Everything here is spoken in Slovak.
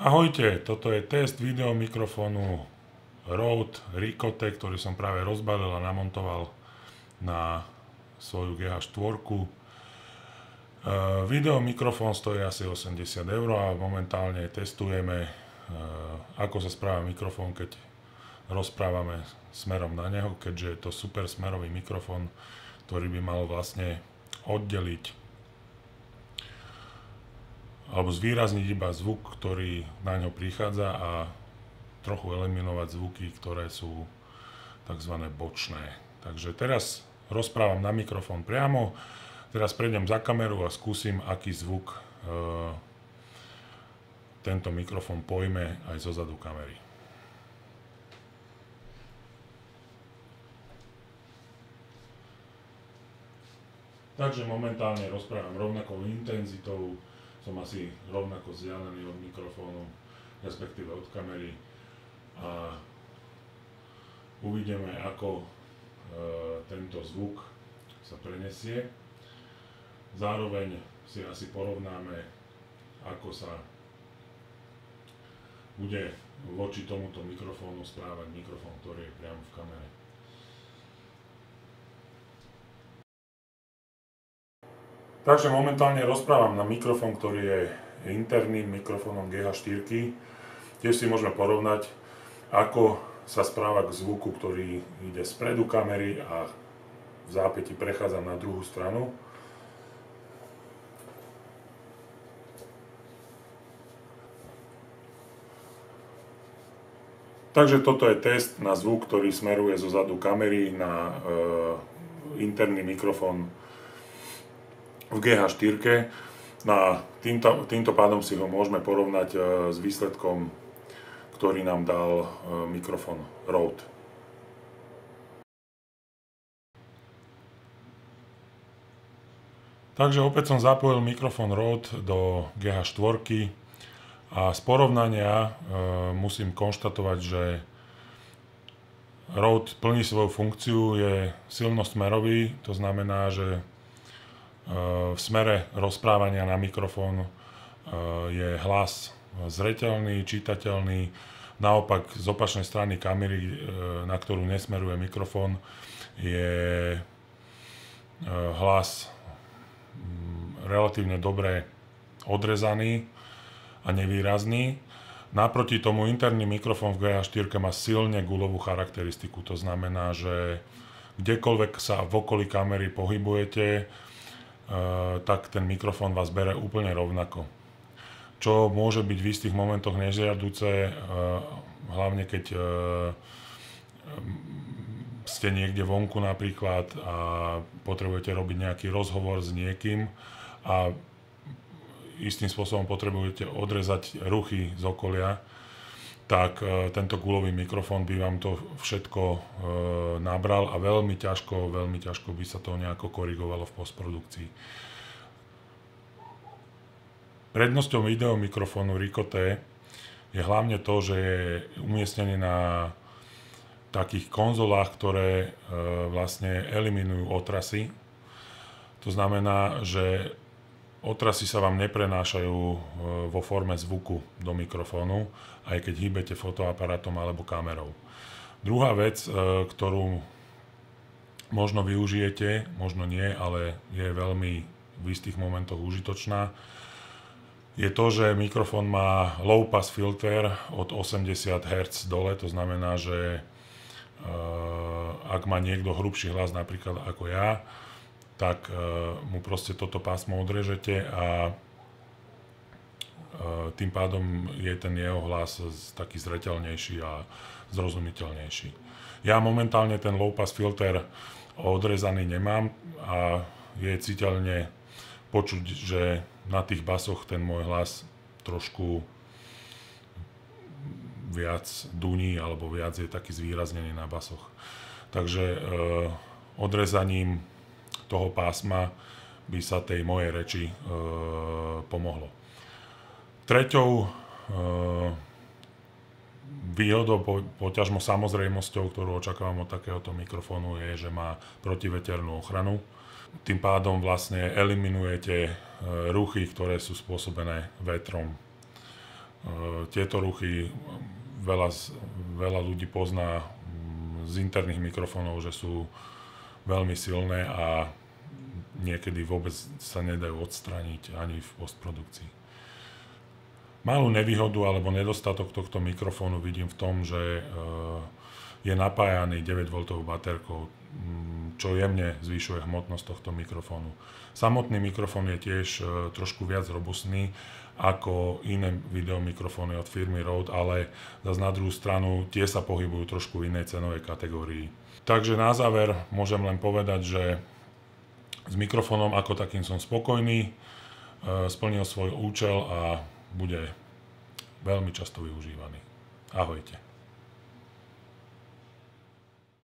Ahojte, toto je test video mikrofónu Rode Ricote, ktorý som práve rozbalil a namontoval na svoju GH4. Video mikrofón stojí asi 80 € a momentálne testujeme, ako sa správa mikrofón, keď rozprávame smerom na neho, keďže je to super smerový mikrofón, ktorý by mal vlastne oddeliť alebo zvýrazniť iba zvuk, ktorý na ňo prichádza a trochu eliminovať zvuky, ktoré sú tzv. Bočné. Takže teraz rozprávam na mikrofón priamo, teraz prejdem za kameru a skúsim, aký zvuk tento mikrofón pojme aj zo zadu kamery. Takže momentálne rozprávam rovnakou intenzitou, som asi rovnako vzdialený od mikrofónu, respektíve od kamery a uvidíme, ako tento zvuk sa prenesie. Zároveň si asi porovnáme, ako sa bude voči tomuto mikrofónu správať mikrofón, ktorý je priamo v kamere. Takže momentálne rozprávam na mikrofón, ktorý je interným mikrofónom GH4. Tiež si môžeme porovnať, ako sa správa k zvuku, ktorý ide spredu kamery a v zápäti prechádza na druhú stranu. Takže toto je test na zvuk, ktorý smeruje zo zadu kamery na interný mikrofón v GH4. A týmto pádom si ho môžeme porovnať s výsledkom, ktorý nám dal mikrofón Rode. Takže opäť som zapojil mikrofón Rode do GH4 a z porovnania musím konštatovať, že Rode plní svoju funkciu, je silnosmerový, to znamená, že v smere rozprávania na mikrofón je hlas zreteľný, čitateľný. Naopak z opačnej strany kamery, na ktorú nesmeruje mikrofón, je hlas relatívne dobre odrezaný a nevýrazný. Naproti tomu interný mikrofón v GH4 má silne guľovú charakteristiku. To znamená, že kdekoľvek sa v okolí kamery pohybujete, tak ten mikrofón vás bere úplne rovnako. Čo môže byť v istých momentoch nežiaduce, hlavne keď ste niekde vonku napríklad a potrebujete robiť nejaký rozhovor s niekým a istým spôsobom potrebujete odrezať ruchy z okolia, tak tento guľový mikrofón by vám to všetko nabral a veľmi ťažko by sa to nejako korigovalo v postprodukcii. Prednosťou video mikrofónu Ricote je hlavne to, že je umiestnený na takých konzolách, ktoré vlastne eliminujú otrasy. To znamená, že otrasy sa vám neprenášajú vo forme zvuku do mikrofónu, aj keď hýbete fotoaparátom alebo kamerou. Druhá vec, ktorú možno využijete, možno nie, ale je veľmi v istých momentoch užitočná, je to, že mikrofón má low pass filter od 80 Hz dole, to znamená, že ak má niekto hrubší hlas, napríklad ako ja, tak mu proste toto pásmo odrežete a tým pádom je ten jeho hlas taký zreteľnejší a zrozumiteľnejší. Ja momentálne ten low pass filter odrezaný nemám a je citeľne počuť, že na tých basoch ten môj hlas trošku viac duní alebo viac je taký zvýraznený na basoch. Takže odrezaním toho pásma by sa tej mojej reči pomohlo. Treťou výhodou, poťažmo samozrejmosťou, ktorú očakávam od takéhoto mikrofónu, je, že má protiveternú ochranu. Tým pádom vlastne eliminujete ruchy, ktoré sú spôsobené vetrom. Tieto ruchy veľa ľudí pozná z interných mikrofónov, že sú veľmi silné a niekedy vôbec sa nedajú odstrániť ani v postprodukcii. Malú nevýhodu alebo nedostatok tohto mikrofónu vidím v tom, že je napájaný 9V baterkou, čo jemne zvyšuje hmotnosť tohto mikrofónu. Samotný mikrofón je tiež trošku viac robustný ako iné videomikrofóny od firmy Rode, ale zase na druhú stranu tie sa pohybujú trošku v inej cenovej kategórii. Takže na záver môžem len povedať, že s mikrofónom ako takým som spokojný, splnil svoj účel a bude veľmi často využívaný. Ahojte.